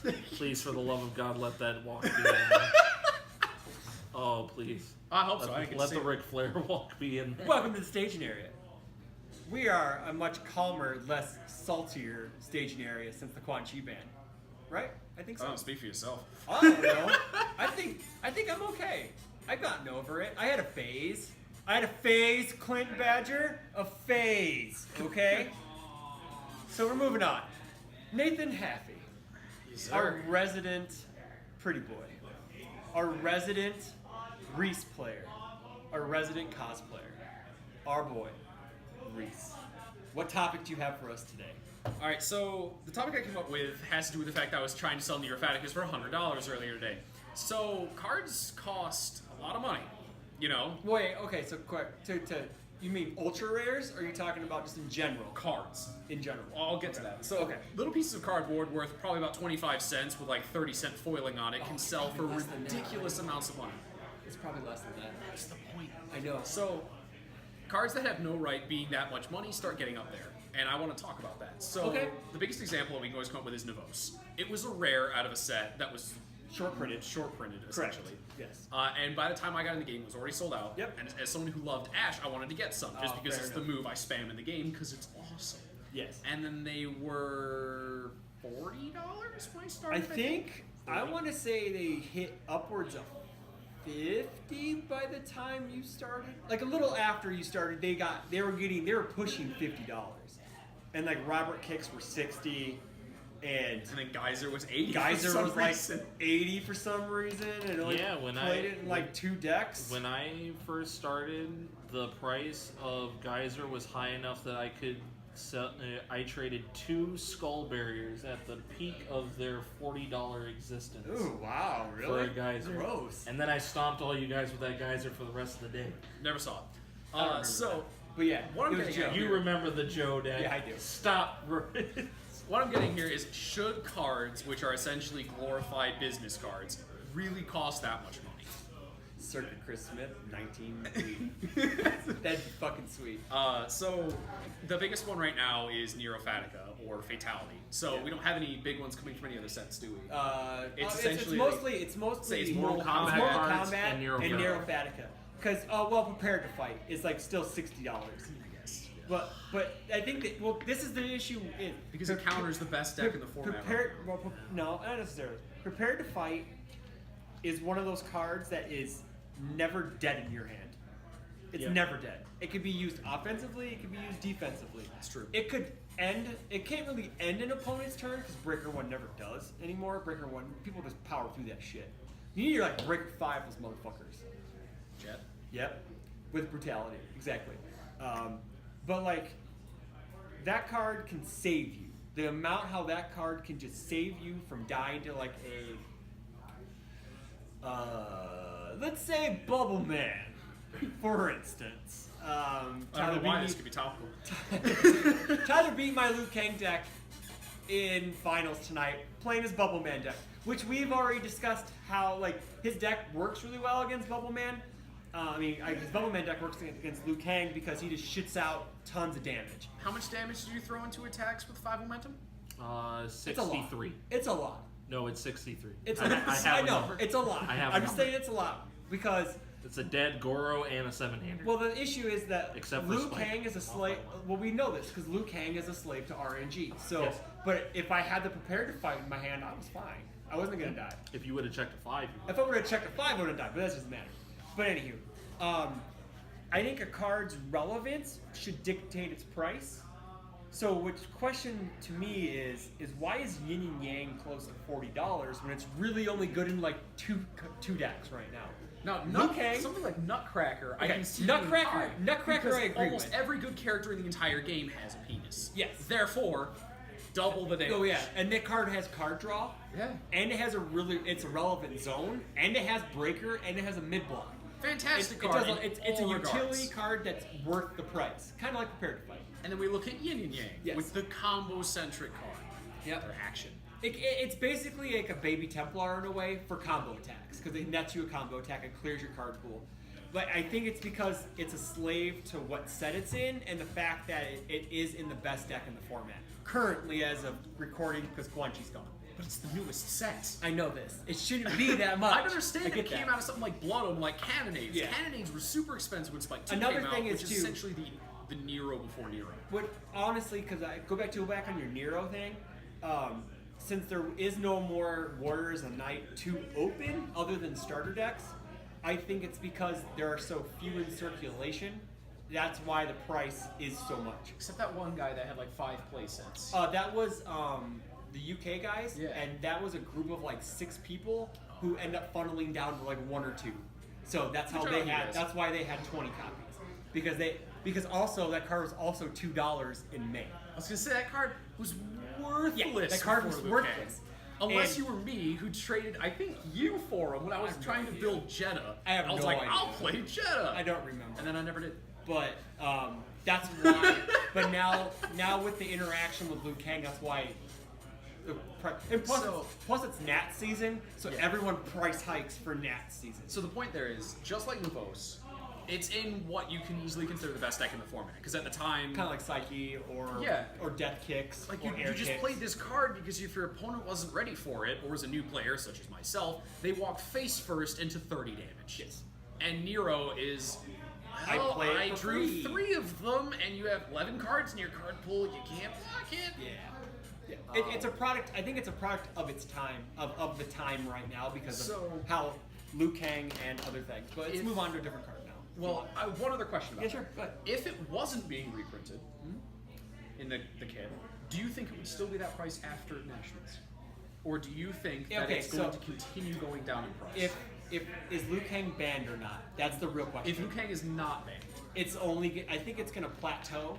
Please, for the love of God, let that walk be in. Oh, please. I hope so. Let the Ric Flair walk be in there. Welcome to the staging area. We are a much calmer, less saltier staging area since the Quan Chi ban. Right? I think so. Oh, speak for yourself. I don't know. I think I'm okay. I've gotten over it. I had a phase. Clint Badger. A phase. Okay? So we're moving on. Nathan Haffey. Yes, Our resident pretty boy. Our resident Reese player. Our resident cosplayer. Our boy, Reese. What topic do you have for us today? All right, so the topic I came up with has to do with the fact that I was trying to sell Neurophaticus for $100 earlier today. So cards cost a lot of money, you know? Wait, okay, so quick. You mean ultra rares, or are you talking about just in general? Cards. In general. I'll get to that. So Okay. little pieces of cardboard worth probably about 25 cents with like 30-cent foiling on it can sell for less than that. ridiculous amounts of money. It's probably less than that. That's the point. I know. So cards that have no right being that much money start getting up there. And I want to talk about that. So Okay. the biggest example we can always come up with is Navos. It was a rare out of a set that was Short printed. essentially. Yes. And by the time I got in the game, it was already sold out. Yep. And as someone who loved Ash, I wanted to get some just Oh, because fair it's enough. the move I spam in the game because it's awesome. Yes. And then they were $40 when I started. I think, I want to say they hit upwards of 50 by the time you started. Like a little after you started, they were pushing $50. And like Robert Kicks were 60 and then Geyser was 80. Geyser for some was like reason. 80 for some reason, and only Yeah, when played it in like 2 decks. When I first started, the price of Geyser was high enough that I could sell. I traded 2 Skull Barriers at the peak of their $40 existence. Ooh, wow, For really? a Geyser. Gross. And then I stomped all you guys with that Geyser for the rest of the day. Never saw it. I don't remember So that. But yeah, what I'm it was getting at Joe. You remember the Joe deck? Yeah, I do. Stop. what I'm getting here is, should cards, which are essentially glorified business cards, really cost that much money? Circuit Chris Smith, 1980. That'd be fucking sweet. So the biggest one right now is Neurophatica or Fatality. So Yeah. we don't have any big ones coming from any other sets, do we? It's essentially mostly say it's Mortal Kombat Mortal cards Kombat and and Neurophatica. Neurophatica. Because Prepared to Fight is like still $60. I guess. But I think that this is the issue is Because it counters the best deck in the format. No, not necessarily. Prepared to Fight is one of those cards that is never dead in your hand. It's Yeah. never dead. It could be used offensively. It could be used defensively. That's true. It could end. It can't really end an opponent's turn because Breaker 1 never does anymore. Breaker 1, people just power through that shit. You need your like Breaker 5 those motherfuckers. Jet. Yep, with brutality, exactly. But like, that card can save you. The amount how that card can just save you from dying to like let's say Bubble Man, for instance. I don't know why this could be topical. Tyler beat my Liu Kang deck in finals tonight, playing his Bubble Man deck, which we've already discussed how like his deck works really well against Bubble Man. His Bubble Man deck works against Liu Kang because he just shits out tons of damage. How much damage do you throw into attacks with 5 momentum? 63. It's a lot. No, it's 63. It's a I lot. have I a know. number. It's a lot. I have a I'm just number. saying it's a lot because It's a dead Goro and a 7-hander. well, the issue is that Except for Liu Spike. Kang is a slave. Well, we know this because Liu Kang is a slave to RNG. So, Yes. but if I had the Prepared to Fight in my hand, I was fine. I wasn't gonna die. If you would have checked a 5, you If I would have checked a 5, I would have died, but that doesn't matter. But anywho, I think a card's relevance should dictate its price. So, which question to me is why is Yin and Yang close to $40 when it's really only good in like two decks right now? Now, Kang- something like Nutcracker, I Okay, can see Nutcracker- being Nutcracker, because I agree almost with. every good character in the entire game has a penis. Yes. Therefore, double the damage. Oh yeah, and that card has card draw. Yeah. And it has it's a relevant zone, and it has breaker, and it has a mid block. Fantastic It card. does, in it's a all utility regards. card that's worth the price, kind of like Prepared to Fight. And then we look at Yin and Yang Yes. with the combo-centric card. Yep. Or action. It's basically like a baby Templar in a way for combo attacks because it nets you a combo attack and clears your card pool. But I think it's because it's a slave to what set it's in and the fact that it is in the best deck in the format currently as of recording because Quan Chi's gone. but it's the newest set. I know this. It shouldn't be that much. I understand I it get came that. out of something like Blood Omen, like Cannonades. Yeah. Cannonades were super expensive when Spike 2 Another came thing out, is, which too- is essentially the Nero before Nero. What honestly, because I go back on your Nero thing, since there is no more Warriors of Night to open other than starter decks, I think it's because there are so few in circulation. That's why the price is so much. Except that one guy that had like 5 play sets. That was the UK guys, Yeah. and that was a group of like 6 people who end up funneling down to like 1 or 2. So that's how Good they job, you had. guys. That's why they had 20 copies because also that card was also $2 in May. I was gonna say that card was worthless. Yeah, that card was before Liu Kang. worthless. Unless And- you were me, who traded, I think you for him when I was trying to build Jeddah. I have was no like, idea. I'll play Jeddah. I don't remember. And then I never did. But that's why. But now with the interaction with Liu Kang, that's why. And plus, So- plus it's Nat season, so Yeah. everyone price hikes for Nat season. So the point there is, just like Luvos, it's in what you can easily consider the best deck in the format. Because at the time, Kind of like Psyche or Yeah. or Death Kicks. like or you Air just Kicks. played this card because if your opponent wasn't ready for it, or was a new player such as myself, they walk face first into 30 damage. Yes. And Nero is. I Well, play it I for drew free. 3 of them, and you have 11 cards in your card pool. You can't block it. Yeah. It's a product. I think it's a product of its time, of the time right now because So- of how Liu Kang and other things. But let's If- move on to a different card now. Well, I have one other question about Yeah, sure, that. go ahead. If it wasn't being reprinted in the kit, do you think it would still be that price after Nationals? Or do you think that Okay, it's going so to continue going down in price? if is Liu Kang banned or not? That's the real question. If Liu Kang is not banned, It's only. I think it's gonna plateau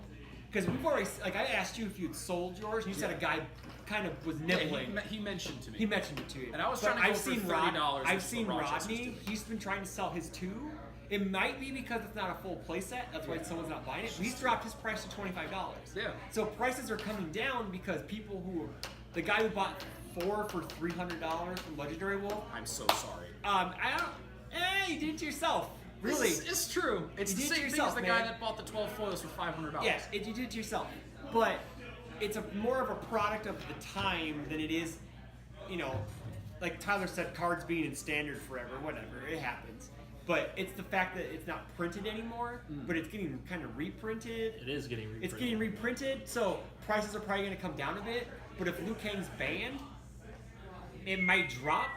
because we've already. Like I asked you if you'd sold yours, and you said a guy kind of was nibbling. he mentioned to me. He mentioned it to you. And I was But trying to go I've for seen $30 I've is seen what Rochester's Rodney. doing. He's been trying to sell his too. It might be because it's not a full playset. That's why someone's not buying it. But he's dropped his price to $25. Yeah. So prices are coming down because people who, the guy who bought 4 for $300 from Legendary Wolf. I'm so sorry. I don't. Hey, you did it to yourself. Really? It's true. It's You the did it same thing yourself, as the man. guy that bought the 12 foils for $500. Yes, you did it yourself. But it's more of a product of the time than it is, like Tyler said, cards being in standard forever, whatever, it happens. But it's the fact that it's not printed anymore, but it's getting kind of reprinted. It is getting reprinted. It's getting reprinted, so prices are probably going to come down a bit. But if Liu Kang's banned, it might drop.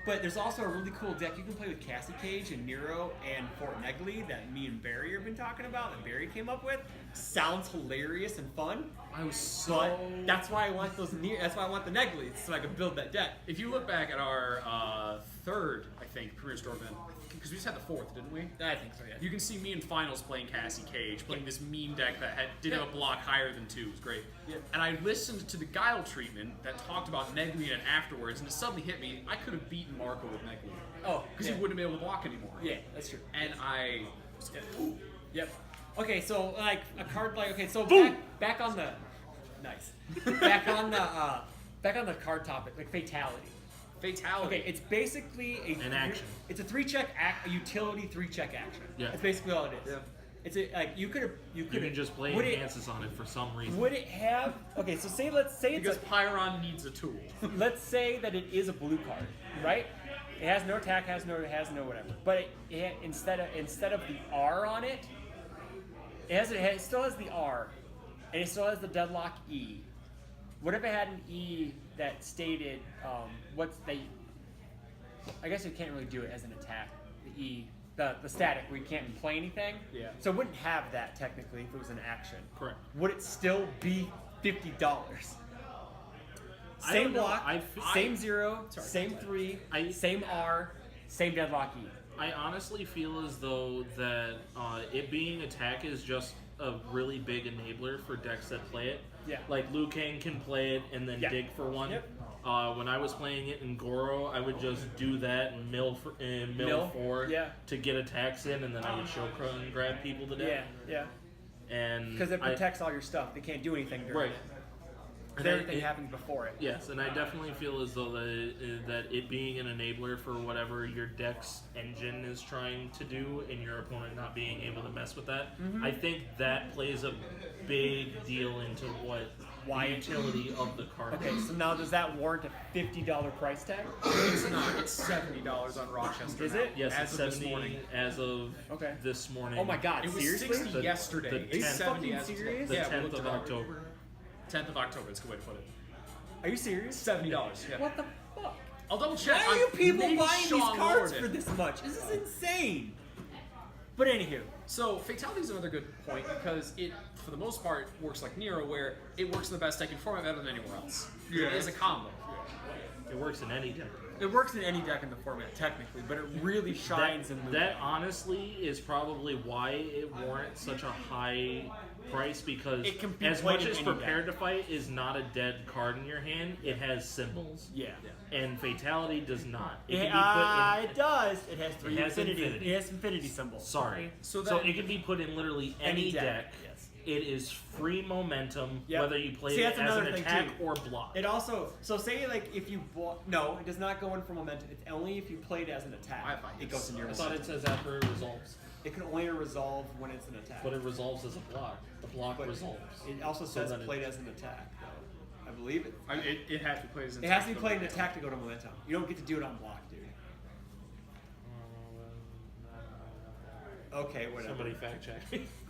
But there's also a really cool deck you can play with Cassie Cage and Nero and Fort Negley that me and Barry have been talking about, that Barry came up with. Sounds hilarious and fun. I was so. But that's why I want that's why I want the Negleys, so I can build that deck. If you look back at our third, I think, Premier Store event, because we just had the 4th, didn't we? I think so, yeah. You can see me in finals playing Cassie Cage, playing this meme deck that did have a block higher than 2. It was great. Yeah. And I listened to the Guile treatment that talked about Negley and afterwards, and it suddenly hit me. I could have beaten Marco with Negley. Oh, Because yeah. he wouldn't be able to block anymore. Yeah, that's true. And I. Yep. Okay, so like a card like so back on the nice. back on the card topic, like fatality. Fatality. Okay, it's basically An action. It's a 3-check a utility 3-check action. Yeah. That's basically all it is. Yeah. It's you could You can just play would enhances on it for some reason. would it have okay, so let's say Because it's Pyron needs a tool. let's say that it is a blue card, right? It has no attack, has no whatever. But it instead of the R on it, it still has the R, and it still has the deadlock E. What if it had an E that stated I guess you can't really do it as an attack. The E, the static where you can't play anything. Yeah. So it wouldn't have that technically if it was an action. Correct. Would it still be $50? I Same don't know. block, same 0, Sorry. same 3, I- same R, same deadlock E. I honestly feel as though that it being attack is just a really big enabler for decks that play it. Yeah. Like Liu Kang can play it and then Yeah. dig for one. Yep. When I was playing it in Goro, I would just do that and mill 4 Yeah. to get attacks in, and then I would Chokra and grab people to Yeah, death. yeah. And Because it protects all your stuff. They can't do anything during Right. it. And Everything happens before it. Yes, and I definitely feel as though that it being an enabler for whatever your deck's engine is trying to do, and your opponent not being able to mess with that, Mm-hmm. I think that plays a big deal into what why the utility of the card. Okay, so now does that warrant a $50 price tag? It's not. It's $70 on Rochester. Is now, it? Yes, as it's of 70 this morning. as of Okay. this morning. Oh my God! It was Seriously? 60 yesterday. the It's 10th 70 fucking as of today. serious? The Yeah, we 10th looked of it up. October. 10th of October. That's a good way to put it. Are you serious? $70. Yeah. What the fuck? I'll double check. Why are you people Maybe buying these Sean cards Lord for it. this much? This is insane. But anywho, So Fatality is another good point because it, for the most part, works like Nero, where it works in the best deck in format better than anywhere else. Yeah. It is a combo. It works in any deck. it works in any deck in the format technically, but it really shines in the That honestly is probably why it warrants such a high price, because It can be as played much in as any Prepared deck. to Fight is not a dead card in your hand, it has symbols. Yeah. And Fatality does not. It It, can be put in. it does. It has three It has infinity. It has infinity symbols. Sorry. So So then- it can be put in literally any deck. Yes. It is free momentum, Yep. whether you play See, it that's as an another thing, attack too. or block. It also say like if you no, it does not go in for momentum. It's only if you play it as an attack. I find It this goes in your I thought momentum. it says after it resolves, It can only resolve when it's an attack. but it resolves as a block. The block But resolves. It also So says then it- played as an attack, though. I believe it. It has to be played as an It has to be attack, played in but- attack to go to momentum. You don't get to do it on block, dude. Okay, whatever. Somebody fact check.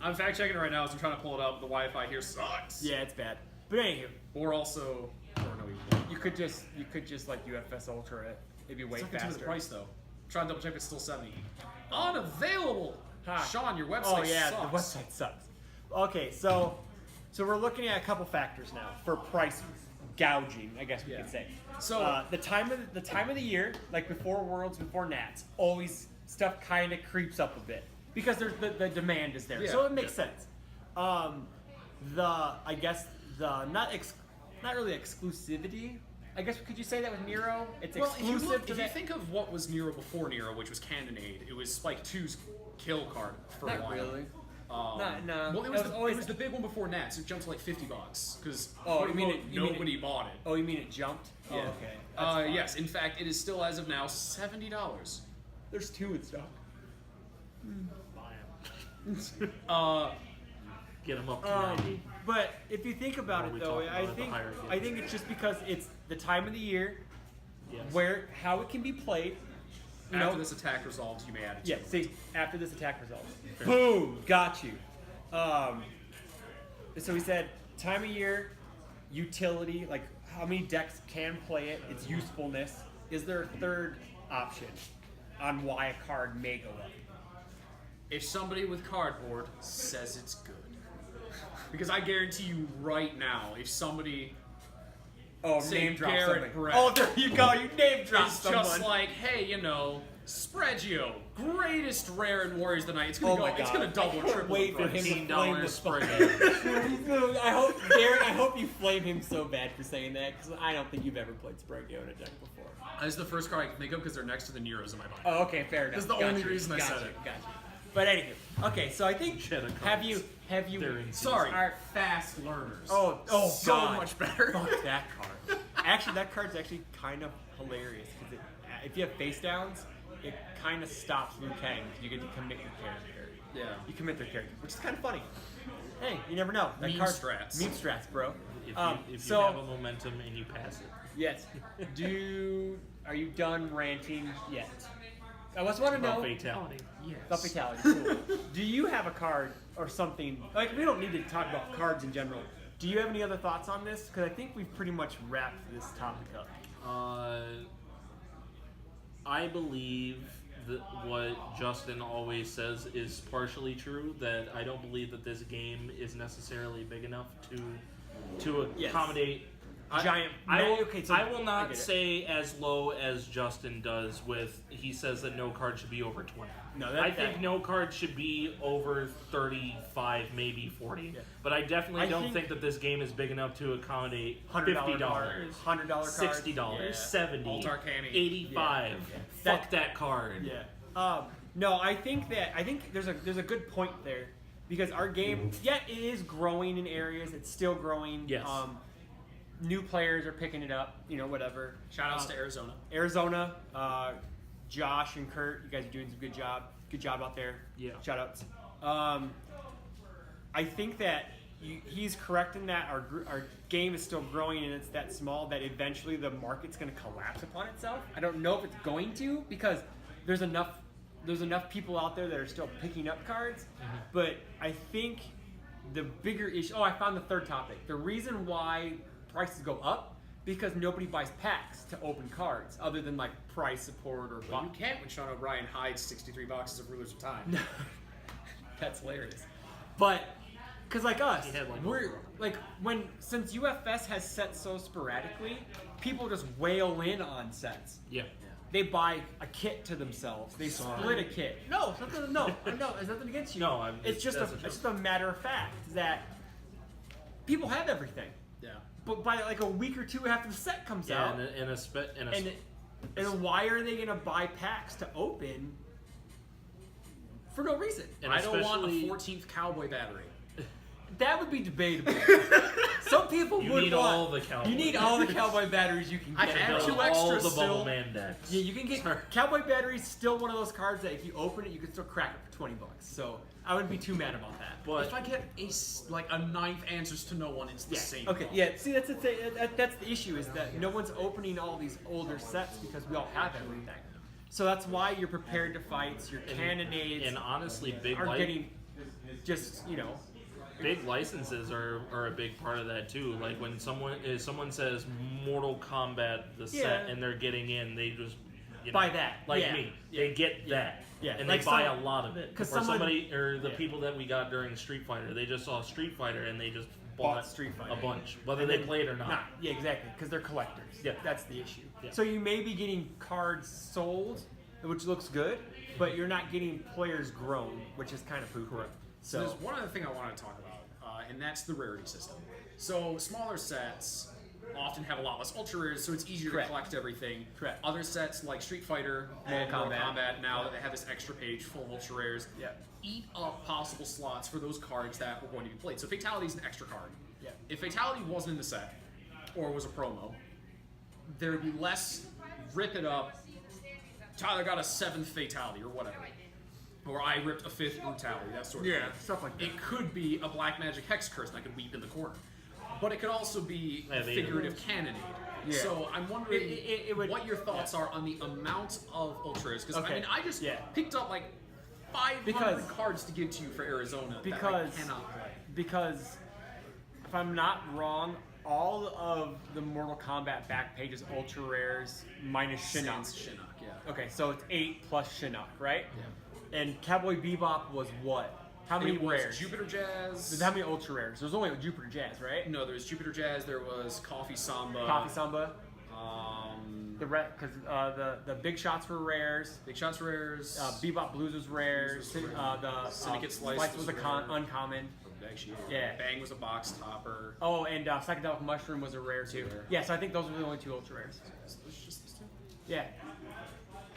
I'm fact checking it right now as I'm trying to pull it up. The Wi-Fi here sucks. Yeah, it's bad. But anywho, Or also, or no, you won't. you could just like UFS Ultra it. It'd be way It's not faster. to the price though. Trying to double check if it's still 70. Unavailable. Ha. Sean, your website Oh yeah, sucks. the website sucks. Okay, so we're looking at a couple factors now for price gouging, I guess we Yeah. could say. So- the time of the year, like before Worlds, before Nats, always stuff kind of creeps up a bit because there's the demand is there, Yeah, so it makes yeah. sense. I guess not really exclusivity. I guess could you say that with Nero? It's Well, if you, exclusive look, to if you that. think of what was Nero before Nero, which was Cannonade, it was Spike 2's kill card for a Not while. really. No. No. Well, it was the big one before Nats. It jumped to like $50 because Oh, you mean it- you mean nobody bought it. Oh, you mean it jumped? Yeah. Oh, okay. That's fine. Yes, in fact, it is still as of now $70. There's two in stock. Get them up to 90. But if you think about Or it we though, talk I about it, the think higher it I gets. think it's just because it's the time of the year Yes. where how it can be played. You After know, this attack resolves, you may add it to yeah. it. See, after this attack results, boom, got you. So we said time of year, utility, like how many decks can play it, its usefulness. Is there a third option on why a card may go up? If somebody with cardboard says it's good. Because I guarantee you right now, if somebody Oh, Say name drop Garrett something. Brett. Oh, there you go. You name drop is someone. just like, hey, Spreggio, greatest rare in Warriors of the Night. It's gonna Oh go. my It's God. gonna double, I can't triple wait the for price. him to $15 flame spread. I hope, Darren, I hope you flame him so bad for saying that because I don't think you've ever played Sprague-O in a deck before. This is the first card I can think of because they're next to the Neros in my mind. Oh, okay, fair enough. That's the Got only you, reason I got said you, it. Got you. But anywho, okay, so I think Cheddar have cards. you They're in Sorry, Alright. fast learners. Oh, so God. much better. Fuck that card. Actually, that card's actually kind of hilarious because if you have face downs, it kind of stops Liu Kang. You get to commit your character. Yeah. You commit their character, which is kind of funny. Hey, you never know. That Meme card, strats. Meme strats, bro. If you so have a momentum and you pass it. yes, are you done ranting yet? I just want to About know fatality. about fatality. Cool. Do you have a card or something? Like we don't need to talk about cards in general. Do you have any other thoughts on this? Because I think we've pretty much wrapped this topic up. I believe that what Justin always says is partially true. That I don't believe that this game is necessarily big enough to Yes. accommodate. Giant. I will, okay, so I will I not get it. say as low as Justin does with he says that no card should be over 20. No, I think no card should be over 35, maybe 40. Yeah. But I definitely I don't think- think that this game is big enough to accommodate $100 $50, $100 cards. $60, Yeah. $70, Alt Arcani. $85. Yeah. Fuck that card. Yeah. No, I think there's a good point there because our game, yeah, it is growing in areas. It's still growing. Yes. New players are picking it up. You know, whatever. Shout outs to Arizona. Arizona, Josh and Kurt, you guys are doing some good job. Good job out there. Yeah. Shout outs. I think that he's correct in that our game is still growing and it's that small that eventually the market's going to collapse upon itself. I don't know if it's going to because there's enough people out there that are still picking up cards, but I think the bigger issue. Oh, I found the third topic. The reason why prices go up because nobody buys packs to open cards other than like price support or. Well, you can't when Sean O'Brien hides 63 boxes of Rulers of Time. That's hilarious. But because like us, He had, like, we're over. like since UFS has sets so sporadically, people just wail in on sets. Yeah. They buy a kit to themselves. They split a kit. No, it's nothing. No, it's nothing against you. No, it's just that's a it's joke. just a matter of fact that people have everything. Yeah. But by like a week or two after the set comes Yeah, out, and why are they gonna buy packs to open for no reason? And I don't want a especially- 14th cowboy battery. That would be debatable. Some people You would need want. all the cowboy. You need all the cowboy batteries you can get. I have Build two all extras the still. Bubble Man decks. Yeah, you can get cowboy batteries. Still one of those cards that if you open it, you can still crack it for $20. So I wouldn't be too mad about that. But If I get a ninth answers to no one, it's the same. Okay. card. Yeah. See, that's the issue is that no one's opening all these older sets because we all have everything. So that's why your prepared to fights, your cannonades, and honestly, are getting just big licenses are a big part of that too. Like when someone says Mortal Kombat the set Yeah. and they're getting in, they just buy that. Like Yeah. me, they get that. Yeah. And Like they buy some- a lot of it. 'cause Or someone- somebody or the Yeah. people that we got during Street Fighter, they just saw Street Fighter and they just bought Street Fighter. a bunch, whether And they then- played or not. Yeah, exactly, because they're collectors. Yeah. That's the issue. Yeah. So you may be getting cards sold, which looks good, but you're not getting players grown, which is kind of poo. Correct. So there's one other thing I want to talk about, and that's the rarity system. So smaller sets often have a lot less ultra rares, so it's easier Correct. to collect everything. Correct. Other sets like Street Fighter and Mortal Mortal Kombat. Kombat, now that they have this extra page full of ultra rares, Yeah. eat up possible slots for those cards that were going to be played. So Fatality is an extra card. Yeah. If Fatality wasn't in the set, or was a promo, there would be less rip it up. Tyler got a 7th Fatality or whatever. Or I ripped a 5th Brutality, that sort of thing. stuff like that. It could be a Black Magic Hex Curse and I could weep in the corner. But it could also be Yeah, they- figurative cannonade. Yeah. So I'm wondering It would- what your thoughts are on the amount of ultras. Because Okay. I mean, I just Yeah. picked up like 500 Because- cards to give to you for Arizona that I Because cannot play. because if I'm not wrong, all of the Mortal Kombat back pages ultra rares minus Shinnok. Sans Shinnok, yeah. Okay, so it's 8 plus Shinnok, right? Yeah. And Cowboy Bebop was what? How many It was rares? Jupiter Jazz. How many ultra rares? There's only Jupiter Jazz, right? No, there was Jupiter Jazz. There was Coffee Samba. Coffee Samba. Um, Because the big shots were rares. Big Shots rares. Bebop Blues was rares. Blues was rare. The Syndicate Slice was was a rare. uncommon. Actually, Yeah. Bang was a box topper. Oh, and Psychedelic Mushroom was a rare too. Rare. Yeah, so I think those were the only 2 ultra rares. So it's just these two. Yeah.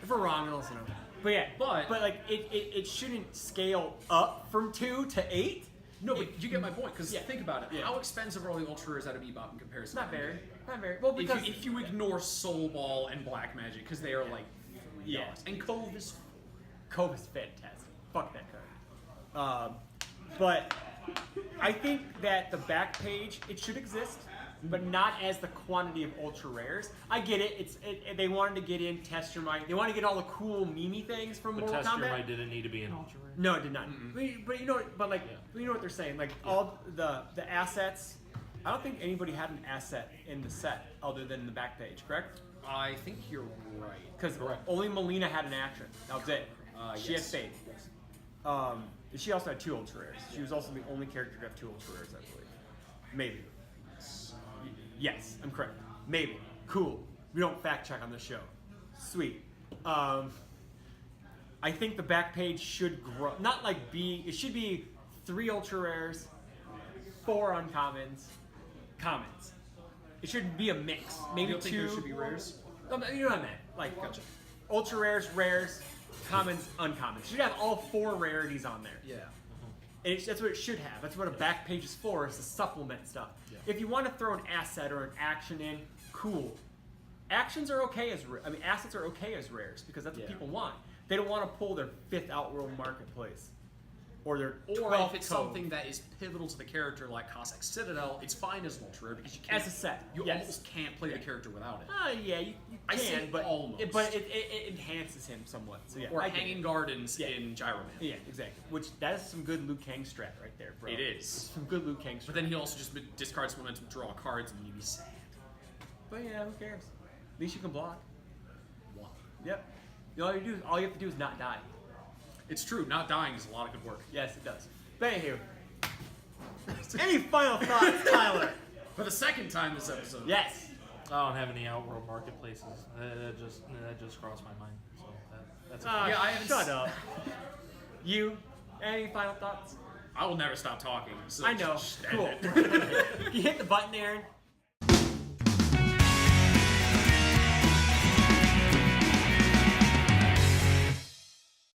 If we're wrong, listen up. But yeah, But- like it shouldn't scale up from 2 to 8. No, but you get my point. Because Yeah. think about it. Yeah. How expensive are all the ultra rares out of Bebop in comparison? Not to very. NBA? Not very. Well, because If you ignore Soul Ball and Black Magic, because they are like $3. Yeah. And Cove is Cove is fantastic. Fuck that card. But I think that the back page, it should exist, but not as the quantity of ultra rares. I get it. They wanted to get in Test Your Might. They want to get all the cool Mimi things from But Mortal Test Your Kombat. Might didn't need to be an ultra rare. No, it did not. But you know, you know what they're saying. Like all the assets. I don't think anybody had an asset in the set other than the back page, correct? I think you're right. Because only Melina had an action. That was it. She had Yes. Fate. She also had 2 ultra rares. She was also the only character to have 2 ultra rares, I believe. Maybe. Yes, I'm correct. Maybe. Cool. We don't fact check on this show. Sweet. I think the back page should grow. Not like it should be 3 ultra rares, 4 uncommons, commons. It should be a mix. Maybe You don't think 2. there should be rares? You know what I meant? Like, Gotcha. ultra rares, commons, uncommons. You should have all 4 rarities on there. Yeah. And that's what it should have. That's what a back page is for, is to supplement stuff. Yeah. If you want to throw an asset or an action in, cool. Actions are okay as assets are okay as rares because that's what Yeah. people want. They don't want to pull their 5th Outworld Marketplace. or their Or 12th if it's code. something that is pivotal to the character, like Cossack Citadel, it's fine as ultra rare because you can't. As a set, you yes. almost can't play the character without it. Yeah, you I can, say but almost. it enhances him somewhat. So yeah, Or I get Hanging it. Gardens Yeah. in Gyroman. Yeah, exactly. Which that is some good Liu Kang strat right there, bro. It is. Some good Liu Kang strat. But then he also just discards momentum, draw cards, and you'd be sad. But yeah, who cares? At least you can block. What? Yep. All you have to do is not die. It's true, not dying is a lot of good work. Yes, it does. But anywho, any final thoughts, Tyler? For the second time this episode. Yes. I don't have any Outworld marketplaces. That just crossed my mind. So that's Yeah, I haven't shut s- up. You, any final thoughts? I will never stop talking. So I know. just end Cool. it. You hit the button, Aaron.